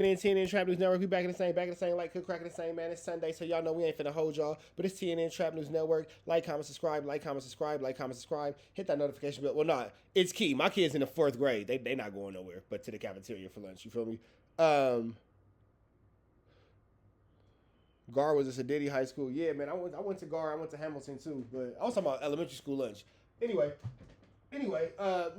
Been in TNN Trap News Network. We back in the same, like cook crack in the same, man. It's Sunday, so y'all know we ain't finna hold y'all. But it's TNN Trap News Network. Like, comment, subscribe, like, comment, subscribe, like, comment, subscribe. Hit that notification bell. Well, not. It's key. My kids in the 4th grade. They not going nowhere, but to the cafeteria for lunch. You feel me? Gar was a Sadiddy High School. Yeah, man. I went to Gar. I went to Hamilton too. But I was talking about elementary school lunch. Anyway,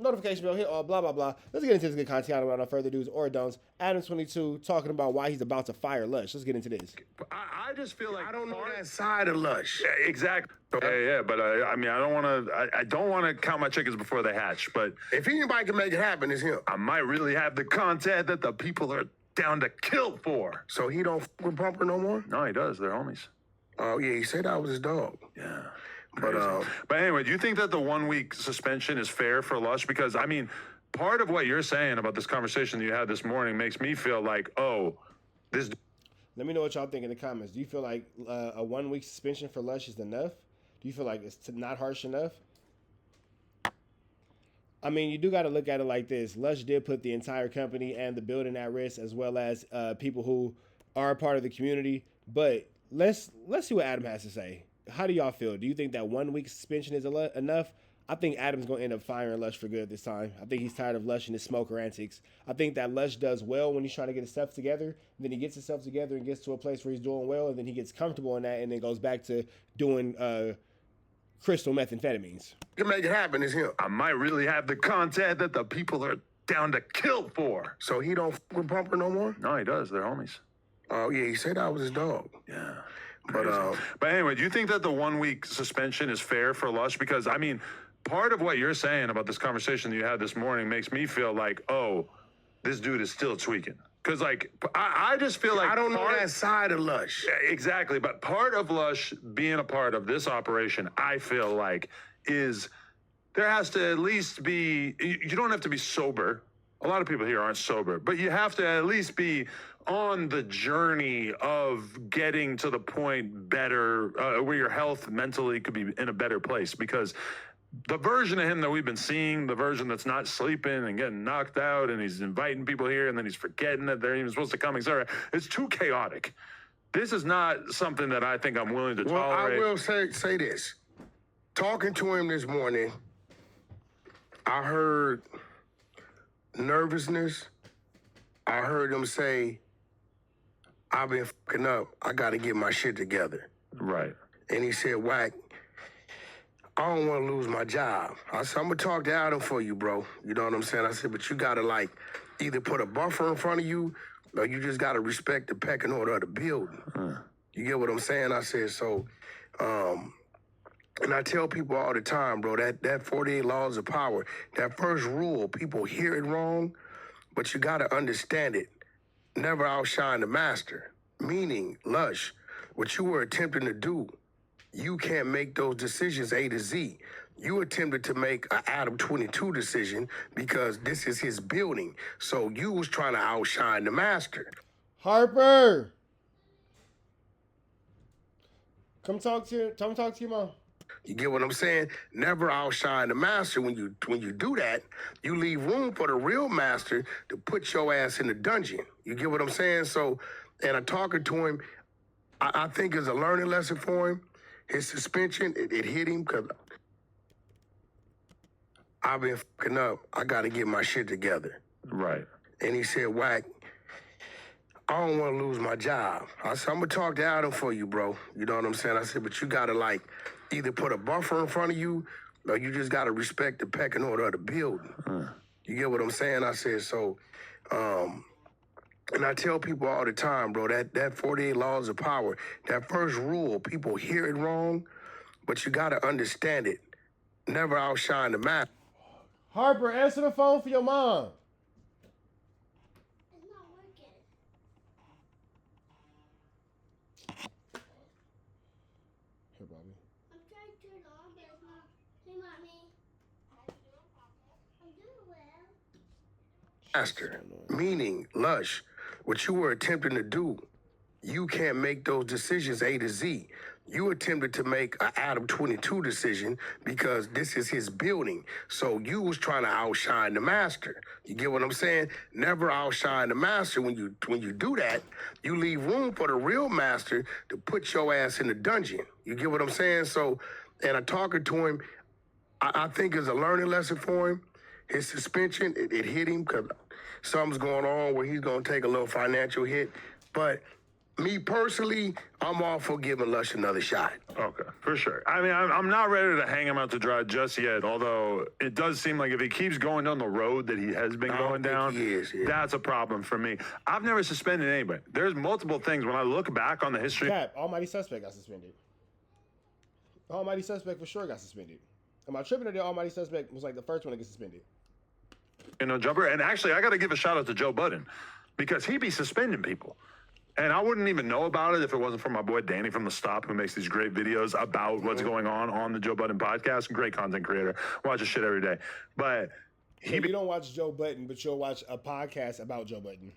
notification bell, hit all, blah, blah, blah. Let's get into this good content without no further do's or don'ts. Adam22 talking about why he's about to fire Lush. Let's get into this. I just feel like I don't know that side of Lush. Yeah, exactly. Yeah, but I mean, I don't want to count my chickens before they hatch. But If anybody can make it happen, it's him. I might really have the content that the people are down to kill for. So he don't f with Bumper no more? No, he does. They're homies. Oh, yeah, he said I was his dog. Yeah. But But anyway, do you think that the 1-week suspension is fair for Lush? Because, I mean, part of what you're saying about this conversation that you had this morning makes me feel like, oh, this. Let me know what y'all think in the comments. Do you feel like a 1-week suspension for Lush is enough? Do you feel like it's not harsh enough? I mean, you do got to look at it like this. Lush did put the entire company and the building at risk, as well as people who are a part of the community. But let's see what Adam has to say. How do y'all feel? Do you think that 1-week suspension is enough? I think Adam's going to end up firing Lush for good this time. I think he's tired of Lush and his smoker antics. I think that Lush does well when he's trying to get his stuff together. And then he gets himself together and gets to a place where he's doing well. And then he gets comfortable in that and then goes back to doing crystal methamphetamines. can make it happen, it's him. I might really have the content that the people are down to kill for. So he don't f with Bumper no more? No, he does. They're homies. Oh, yeah, he said I was his dog. Yeah. But anyway, do you think that the 1-week suspension is fair for Lush? Because, I mean, part of what you're saying about this conversation that you had this morning makes me feel like, oh, this dude is still tweaking. Because, like, I just feel like... I don't know that side of Lush. Exactly. But part of Lush being a part of this operation, I feel like, is there has to at least be... You don't have to be sober. A lot of people here aren't sober. But you have to at least be on the journey of getting to the point better, where your health mentally could be in a better place. Because the version of him that we've been seeing, the version that's not sleeping and getting knocked out, and he's inviting people here, and then he's forgetting that they're even supposed to come, etc. It's too chaotic. This is not something that I think I'm willing to tolerate. I will say this. Talking to him this morning, I heard nervousness. I heard him say, I've been fucking up. I got to get my shit together. Right. And he said, Wack, I don't want to lose my job. I said, I'm going to talk to Adam for you, bro. You know what I'm saying? I said, but you got to, like, either put a buffer in front of you or you just got to respect the pecking order of the building. You get what I'm saying? I said, so, and I tell people all the time, bro, that 48 laws of power, that first rule, people hear it wrong, but you got to understand it. Never outshine the master. Meaning, Lush, what you were attempting to do, you can't make those decisions A to Z. You attempted to make an Adam 22 decision because this is his building. So you was trying to outshine the master. Harper! Come talk to your mom. You get what I'm saying? Never outshine the master. When you do that, you leave room for the real master to put your ass in the dungeon. You get what I'm saying? So, and I'm talking to him, I think it's a learning lesson for him. His suspension, it hit him because I've been fucking up. I got to get my shit together. Right. And he said, Wack, I don't want to lose my job. I said, I'm going to talk to Adam for you, bro. You know what I'm saying? I said, but you got to, like, either put a buffer in front of you or you just got to respect the pecking order of the building. You get what I'm saying? I said, so, and I tell people all the time, bro, that 48 laws of power, that first rule, people hear it wrong, but you got to understand it. Never outshine the master. Harper, answer the phone for your mom. It's not working. Here, Bobby. I'm trying to turn it on, but it's not. Hey, Mommy. I'm doing well. Master, meaning, Lush, what you were attempting to do, you can't make those decisions A to Z. You attempted to make an Adam 22 decision because this is his building. So you was trying to outshine the master. You get what I'm saying? Never outshine the master. When you do that, you leave room for the real master to put your ass in the dungeon. You get what I'm saying? So, and I talking to him, I think it's a learning lesson for him. His suspension, it hit him because something's going on where he's going to take a little financial hit. But me personally, I'm all for giving Lush another shot. Okay, for sure. I mean, I'm not ready to hang him out to dry just yet, although it does seem like if he keeps going down the road that he has been going down, that's a problem for me. I've never suspended anybody. There's multiple things when I look back on the history. Cap, Almighty Suspect got suspended. Almighty Suspect for sure got suspended. Am I tripping, or the Almighty Suspect was like the first one to get suspended? You know, Jumper. And actually, I got to give a shout out to Joe Budden because he be suspending people. And I wouldn't even know about it if it wasn't for my boy Danny from The Stop, who makes these great videos about what's going on the Joe Budden podcast. Great content creator. Watch his shit every day. But you don't watch Joe Budden, but you'll watch a podcast about Joe Budden.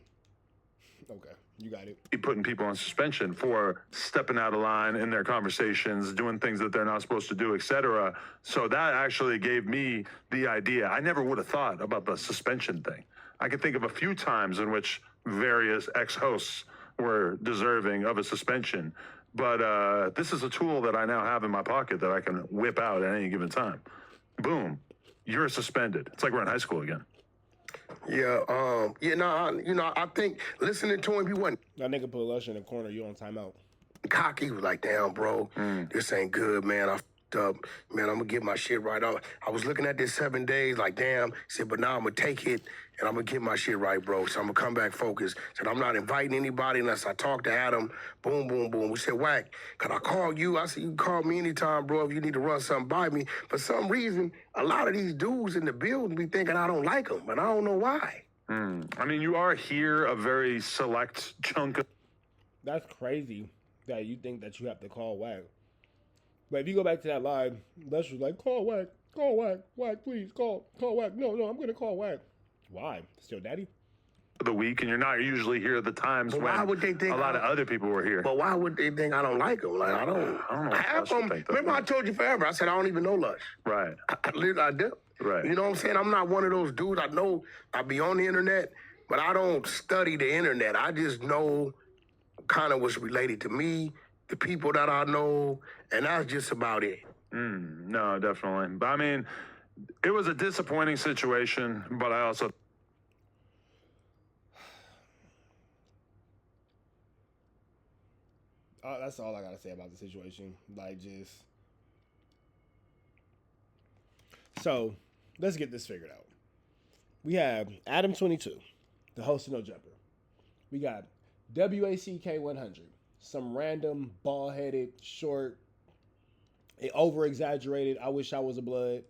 Okay, you got it. Be putting people on suspension for stepping out of line in their conversations, doing things that they're not supposed to do, etc. So that actually gave me the idea. I never would have thought about the suspension thing. I could think of a few times in which various ex-hosts were deserving of a suspension. But this is a tool that I now have in my pocket that I can whip out at any given time. Boom, you're suspended. It's like we're in high school again. I think listening to him, he wasn't That nigga put Lush in the corner, you on timeout. cocky. He was like, damn, bro, this ain't good, man. I f***ed up. Man, I'm going to get my shit right. I was looking at this 7 days like, damn. He said, but now I'm going to take it and I'm going to get my shit right, bro. So I'm going to come back focused. Said, I'm not inviting anybody unless I talk to Adam. Boom, boom, boom. We said, Wack, can I call you? I said, you can call me anytime, bro, if you need to run something by me. For some reason, a lot of these dudes in the building be thinking I don't like them, but I don't know why. I mean, you are here a very select chunk of... That's crazy that you think that you have to call Wack. But if you go back to that live, Lush was like, call Wack, Wack, please, call Wack. No, I'm going to call Wack. Why? Still daddy? the week, and you're not usually here the times But when why would they think a lot of other people were here. But why would they think I don't like them? Like, I don't know. half of them. Remember, I told you forever. I said I don't even know Lush. Right. I do. Right. You know what I'm saying? I'm not one of those dudes. I know I be on the internet, but I don't study the internet. I just know kind of what's related to me, the people that I know, and that's just about it. No, definitely. But I mean, it was a disappointing situation, but I also... That's all I gotta say about the situation. Like, just... So, let's get this figured out. We have Adam22, the host of No Jumper. We got WACK 100, some random, bald-headed, short, over-exaggerated, I wish I was a blood,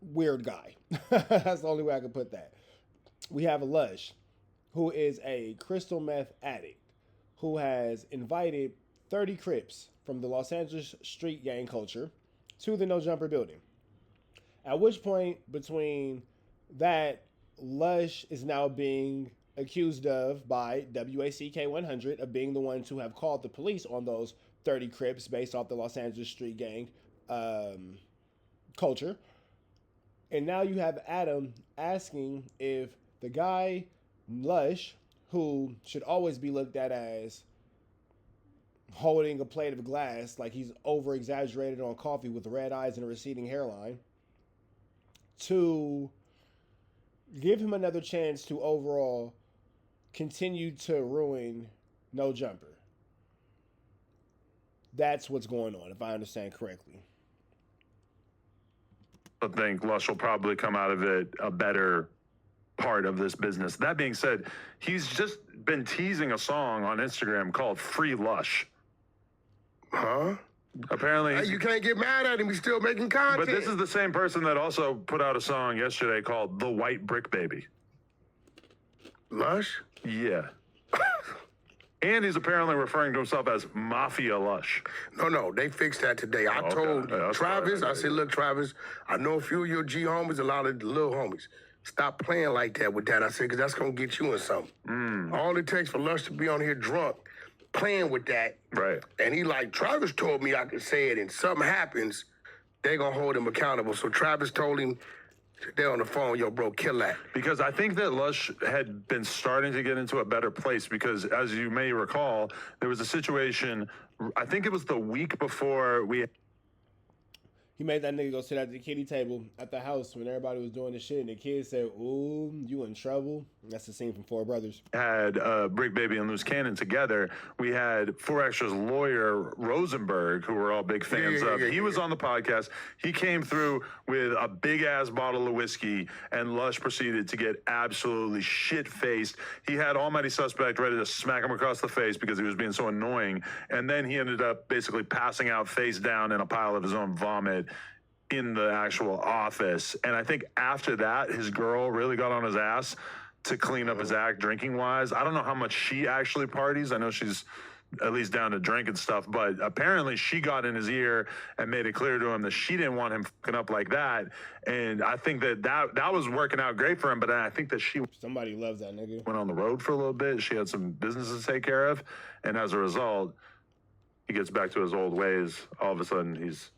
weird guy. That's the only way I can put that. We have a Lush, who is a crystal meth addict, who has invited 30 Crips from the Los Angeles street gang culture to the No Jumper building. At which point, between that, Lush is now being accused of by WACK 100 of being the one to have called the police on those 30 Crips based off the Los Angeles street gang culture. And now you have Adam asking if the guy, Lush, who should always be looked at as holding a plate of glass like he's over-exaggerated on coffee with red eyes and a receding hairline, to give him another chance to overall continue to ruin No Jumper. That's what's going on, if I understand correctly. I think Lush will probably come out of it a better part of this business. That being said, he's just been teasing a song on Instagram called Free Lush. Huh? Apparently, Hey, you can't get mad at him. He's still making content. but this is the same person that also put out a song yesterday called The White BRICC BABY. Lush? Yeah. And he's apparently referring to himself as Mafia Lush. No, they fixed that today. I told Yeah, that's Travis, fine. I said, look, Travis, I know a few of your G homies, a lot of the little homies. Stop playing like that with that. I said, because that's going to get you in something. All it takes for Lush to be on here drunk playing with that. Right. And he like, Travis told me I could say it, and something happens, they're going to hold him accountable. So Travis told him, they're on the phone, yo, bro, kill that. Because I think that Lush had been starting to get into a better place because, as you may recall, there was a situation, I think it was the week before we He made that nigga go sit at the kiddie table at the house when everybody was doing the shit, and the kid said, "Ooh, you in trouble." And that's the scene from Four Brothers. had BRICC BABY and Luce Cannon together. We had 4Extra's lawyer, Rosenberg, who we're all big fans of. He was on the podcast. He came through with a big-ass bottle of whiskey, and Lush proceeded to get absolutely shit-faced. He had Almighty Suspect ready to smack him across the face because he was being so annoying, and then he ended up basically passing out face down in a pile of his own vomit in the actual office. And I think after that, his girl really got on his ass to clean up his act drinking wise. I don't know how much she actually parties. I know she's at least down to drink and stuff, but apparently she got in his ear and made it clear to him that she didn't want him fucking up like that. And I think that was working out great for him, but I think that she Somebody loves that nigga. went on the road for a little bit. She had some business to take care of. And as a result, he gets back to his old ways. All of a sudden, he's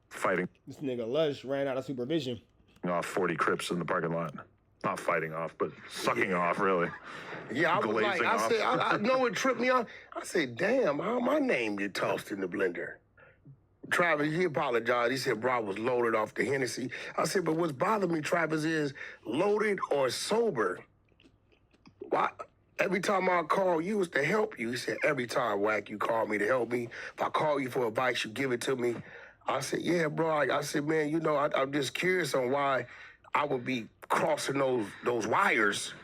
fighting This nigga Lush ran out of supervision. off 40 Crips in the parking lot. Not fighting off, but sucking off, really. Yeah, I was like, Glazing I off. said, I know what tripped me out. I said, damn, how my name get tossed in the blender? Travis, he apologized. He said, bro, I was loaded off the Hennessy. I said, but what's bothering me, Travis, is loaded or sober. Why? Every time I call you, it's to help you. He said, every time, Wack, you call me to help me. If I call you for advice, you give it to me. I said, yeah, bro. I said, man, you know, I'm just curious on why I would be crossing those wires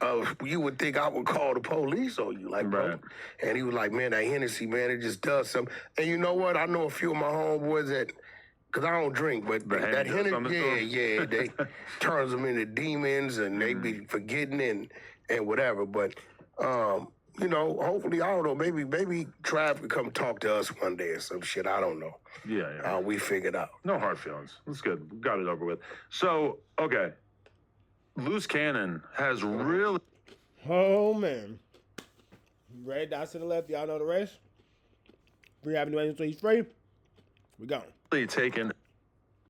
of you would think I would call the police on you, like, bro. Right. And he was like, man, that Hennessy, man, it just does something. And you know what? I know a few of my homeboys that, because I don't drink, but that Hennessy, yeah, they turns them into demons and they be forgetting and whatever. But, you know, hopefully, I don't know, maybe Trav could come talk to us one day or some shit. I don't know. Yeah. We figured out. No hard feelings. That's good. We got it over with. So, okay. Luce Cannon has really Oh, man. Red dots to the left. Y'all know the rest. Free Avenue 23 free. We gone. taken